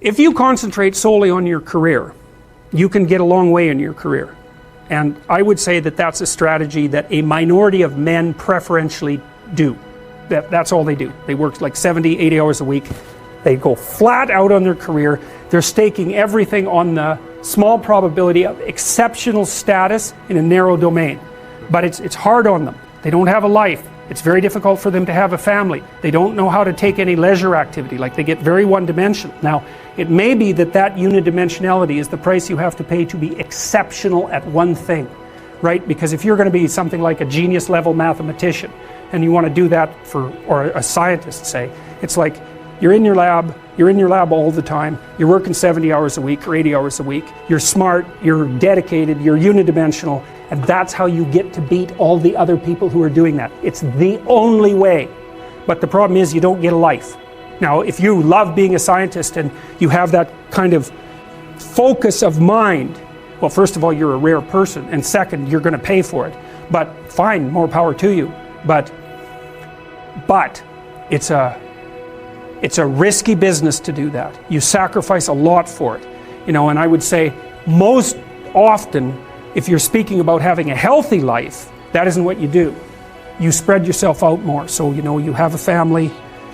If you concentrate solely on your career, you can get a long way in your career. And I would say that that's a strategy that a minority of men preferentially do. That's all they do. They work like 70, 80 hours a week. They go flat out on their career. They're staking everything on the small probability of exceptional status in a narrow domain. But it's hard on them. They don't have a life. It's very difficult for them to have a family. They don't know how to take any leisure activity. Like, they get very one-dimensional. Now, it may be that unidimensionality is the price you have to pay to be exceptional at one thing, right? Because if you're going to be something like a genius-level mathematician, and you want to do that or a scientist, say, it's like you're in your lab all the time, you're working 70 hours a week or 80 hours a week, you're smart, you're dedicated, you're unidimensional, and that's how you get to beat all the other people who are doing that. It's the only way. But the problem is you don't get a life. Now, if you love being a scientist and you have that kind of focus of mind, well, first of all, you're a rare person, and second, you're going to pay for it. But fine, more power to you. But it's a risky business to do that. You sacrifice a lot for it. And I would say most often, if you're speaking about having a healthy life, that isn't what you do. You spread yourself out more. So, you have a family,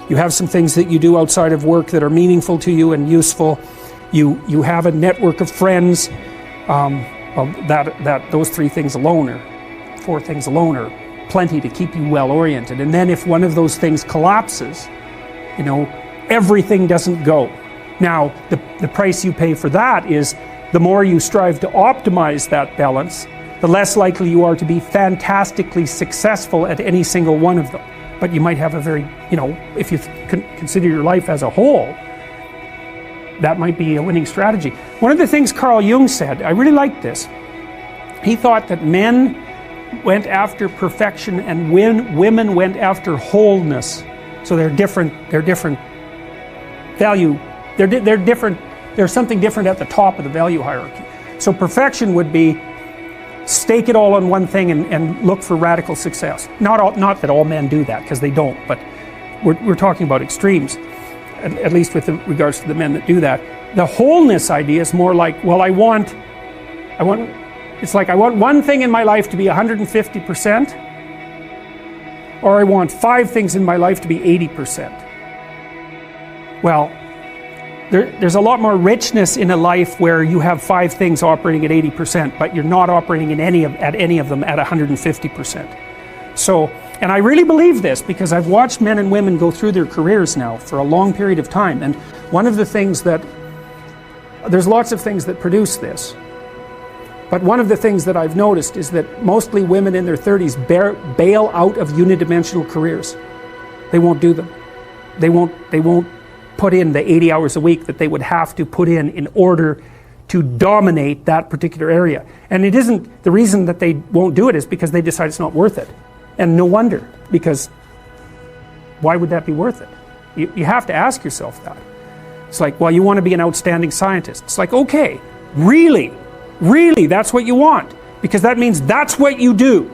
you have some things that you do outside of work that are meaningful to you and useful. You have a network of friends. Those 4 things alone are plenty to keep you well oriented. And then if one of those things collapses, everything doesn't go. Now, the price you pay for that is the more you strive to optimize that balance, the less likely you are to be fantastically successful at any single one of them. But you might have a very, if you consider your life as a whole, that might be a winning strategy. One of the things Carl Jung said, I really liked this. He thought that men went after perfection and women went after wholeness. So they're different value. They're different. There's something different at the top of the value hierarchy. So perfection would be stake it all on one thing and look for radical success. Not that all men do that, because they don't, but we're talking about extremes, at least with regards to the men that do that. The wholeness idea is more like, well, I want one thing in my life to be 150%, or I want 5 things in my life to be 80%. Well, there's a lot more richness in a life where you have 5 things operating at 80%, but you're not operating at any of them at 150%. So, and I really believe this because I've watched men and women go through their careers now for a long period of time, and one of the things there's lots of things that produce this, but one of the things that I've noticed is that mostly women in their 30s bail out of unidimensional careers. They won't do them. They won't put in the 80 hours a week that they would have to put in order to dominate that particular area. And it isn't, the reason that they won't do it is because they decide it's not worth it. And no wonder, because why would that be worth it? You have to ask yourself that. It's like, well, you want to be an outstanding scientist. It's like, okay, really, that's what you want, because that means that's what you do.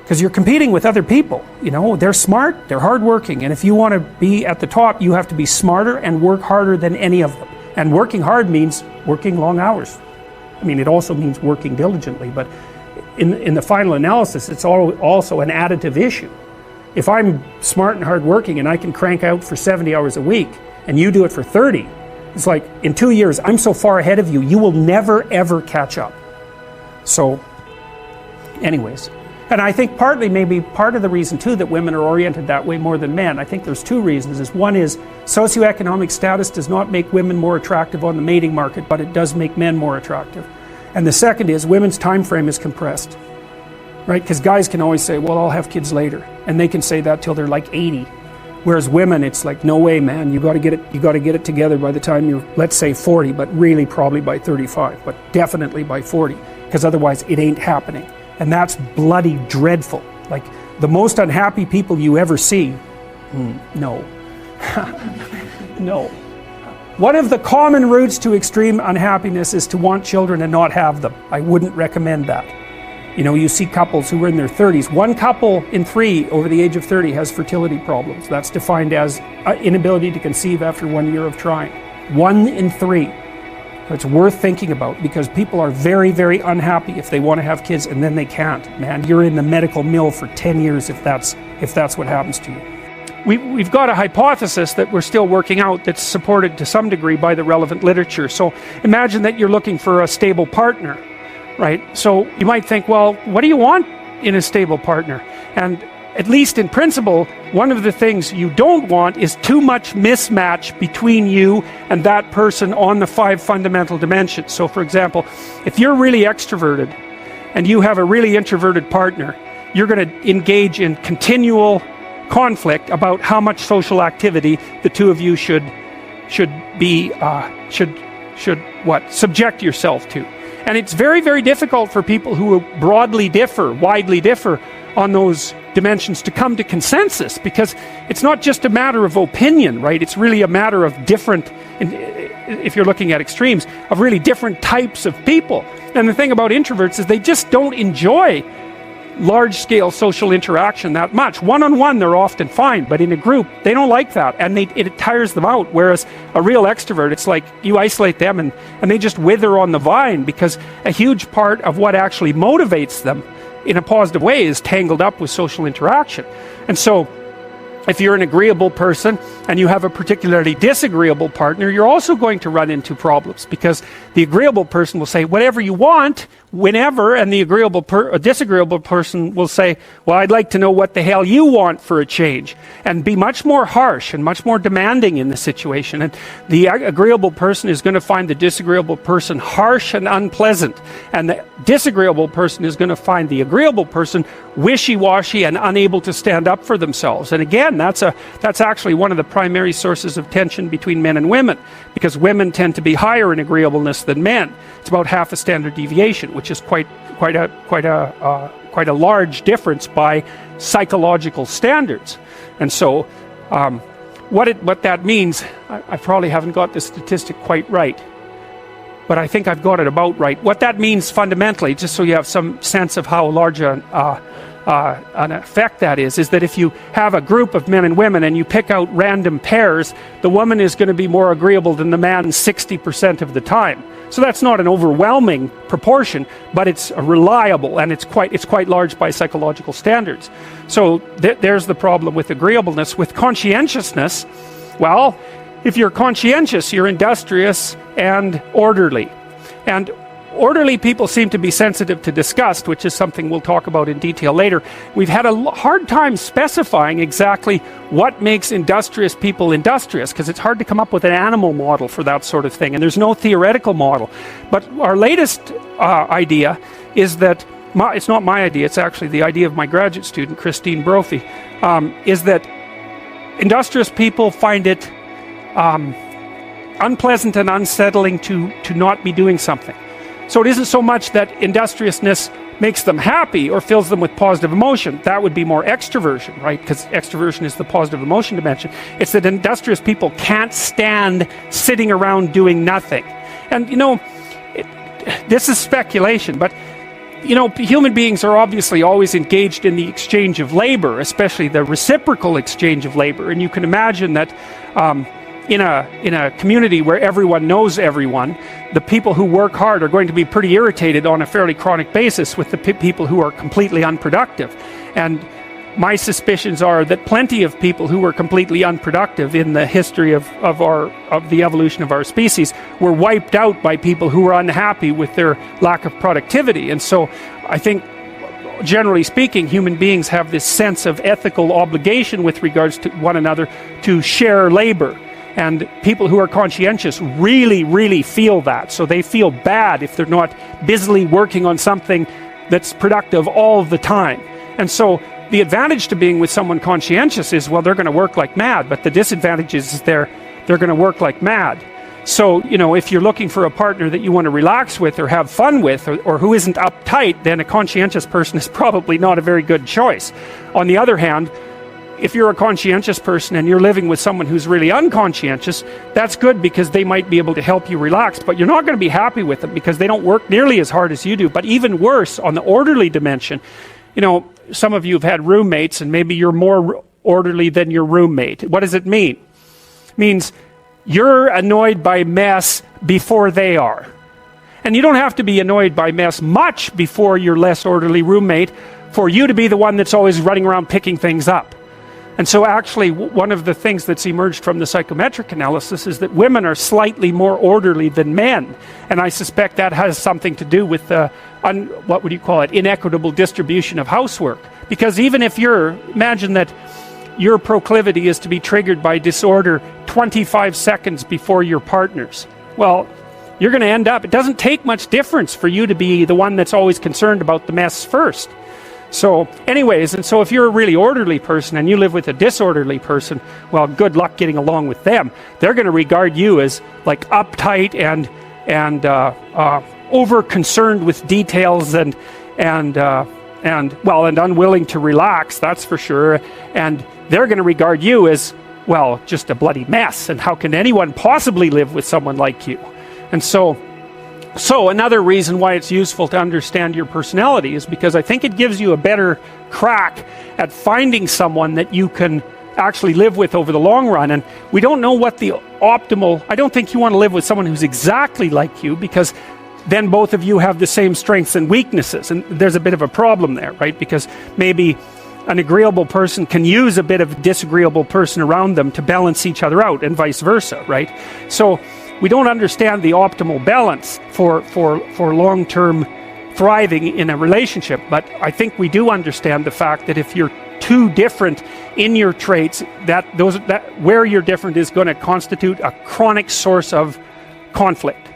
Because you're competing with other people. They're smart, they're hardworking, and if you want to be at the top, you have to be smarter and work harder than any of them. And working hard means working long hours. I mean, it also means working diligently, but in the final analysis, it's also an additive issue. If I'm smart and hardworking and I can crank out for 70 hours a week, and you do it for 30, it's like, in 2 years, I'm so far ahead of you, you will never ever catch up. So, anyways. And I think maybe part of the reason too that women are oriented that way more than men, I think there's 2 reasons. One is socioeconomic status does not make women more attractive on the mating market, but it does make men more attractive. And the second is women's time frame is compressed, right? Because guys can always say, well, I'll have kids later, and they can say that till they're like 80. Whereas women, it's like, no way, man, you got to get it together by the time you're, let's say 40, but really probably by 35, but definitely by 40, because otherwise it ain't happening. And that's bloody dreadful. Like, the most unhappy people you ever see, no. No. One of the common routes to extreme unhappiness is to want children and not have them. I wouldn't recommend that. You see couples who are in their 30s. 1 couple in 3 over the age of 30 has fertility problems. That's defined as inability to conceive after 1 year of trying. 1 in 3. It's worth thinking about, because people are very, very unhappy if they want to have kids and then they can't. Man, you're in the medical mill for 10 years if that's what happens to you. We've got a hypothesis that we're still working out that's supported to some degree by the relevant literature. So imagine that you're looking for a stable partner, right? So you might think, well, what do you want in a stable partner? And at least in principle, one of the things you don't want is too much mismatch between you and that person on the 5 fundamental dimensions. So for example, if you're really extroverted and you have a really introverted partner, you're going to engage in continual conflict about how much social activity the two of you should subject yourself to. And it's very, very difficult for people who widely differ on those dimensions to come to consensus, because it's not just a matter of opinion, right? It's really a matter of different, if you're looking at extremes, of really different types of people. And the thing about introverts is they just don't enjoy large-scale social interaction that much. One-on-one they're often fine, but in a group they don't like that, and it tires them out. Whereas a real extrovert, it's like you isolate them and they just wither on the vine, because a huge part of what actually motivates them in a positive way is tangled up with social interaction. And so if you're an agreeable person and you have a particularly disagreeable partner, you're also going to run into problems, because the agreeable person will say whatever you want whenever, and the disagreeable person will say, well, I'd like to know what the hell you want for a change, and be much more harsh and much more demanding in the situation. And the agreeable person is going to find the disagreeable person harsh and unpleasant, and the disagreeable person is going to find the agreeable person wishy-washy and unable to stand up for themselves. And again, that's actually one of the primary sources of tension between men and women, because women tend to be higher in agreeableness than men. It's about half a standard deviation, which is quite a large difference by psychological standards. And so what that means, I probably haven't got the statistic quite right, but I think I've got it about right. What that means fundamentally, just so you have some sense of how large an effect that is that if you have a group of men and women and you pick out random pairs, the woman is going to be more agreeable than the man 60% of the time. So that's not an overwhelming proportion, but it's reliable, and it's quite large by psychological standards. So there's the problem with agreeableness. With conscientiousness, well, if you're conscientious, you're industrious and orderly. And orderly people seem to be sensitive to disgust, which is something we'll talk about in detail later. We've had a hard time specifying exactly what makes industrious people industrious, because it's hard to come up with an animal model for that sort of thing, and there's no theoretical model. But our latest idea is that, it's not my idea, it's actually the idea of my graduate student, Christine Brophy, is that industrious people find it unpleasant and unsettling to not be doing something. So it isn't so much that industriousness makes them happy or fills them with positive emotion. That would be more extroversion, right? Because extroversion is the positive emotion dimension. It's that industrious people can't stand sitting around doing nothing. And this is speculation, but human beings are obviously always engaged in the exchange of labor, especially the reciprocal exchange of labor. And you can imagine that in a community where everyone knows everyone, the people who work hard are going to be pretty irritated on a fairly chronic basis with the people who are completely unproductive. And my suspicions are that plenty of people who were completely unproductive in the history of the evolution of our species were wiped out by people who were unhappy with their lack of productivity. And so I think, generally speaking, human beings have this sense of ethical obligation with regards to one another to share labor. And people who are conscientious really, really feel that. So they feel bad if they're not busily working on something that's productive all the time. And so the advantage to being with someone conscientious is, well, they're going to work like mad. But the disadvantage is they're going to work like mad. So, if you're looking for a partner that you want to relax with or have fun with, or who isn't uptight, then a conscientious person is probably not a very good choice. On the other hand, if you're a conscientious person and you're living with someone who's really unconscientious, that's good, because they might be able to help you relax, but you're not going to be happy with them because they don't work nearly as hard as you do. But even worse, on the orderly dimension, some of you have had roommates, and maybe you're more orderly than your roommate. What does it mean? It means you're annoyed by mess before they are. And you don't have to be annoyed by mess much before your less orderly roommate for you to be the one that's always running around picking things up. And so actually one of the things that's emerged from the psychometric analysis is that women are slightly more orderly than men. And I suspect that has something to do with the, what would you call it, inequitable distribution of housework. Because even if imagine that your proclivity is to be triggered by disorder 25 seconds before your partner's. Well, you're going to end up, it doesn't take much difference for you to be the one that's always concerned about the mess first. So anyways, and so if you're a really orderly person and you live with a disorderly person, well, good luck getting along with them. They're going to regard you as like uptight and over concerned with details and unwilling to relax, that's for sure. And they're going to regard you as, well, just a bloody mess. And how can anyone possibly live with someone like you? And so another reason why it's useful to understand your personality is because I think it gives you a better crack at finding someone that you can actually live with over the long run. And we don't know what the optimal, I don't think you want to live with someone who's exactly like you, because then both of you have the same strengths and weaknesses. And there's a bit of a problem there, right? Because maybe an agreeable person can use a bit of a disagreeable person around them to balance each other out, and vice versa, right? So we don't understand the optimal balance for long-term thriving in a relationship, but I think we do understand the fact that if you're too different in your traits, that where you're different is going to constitute a chronic source of conflict.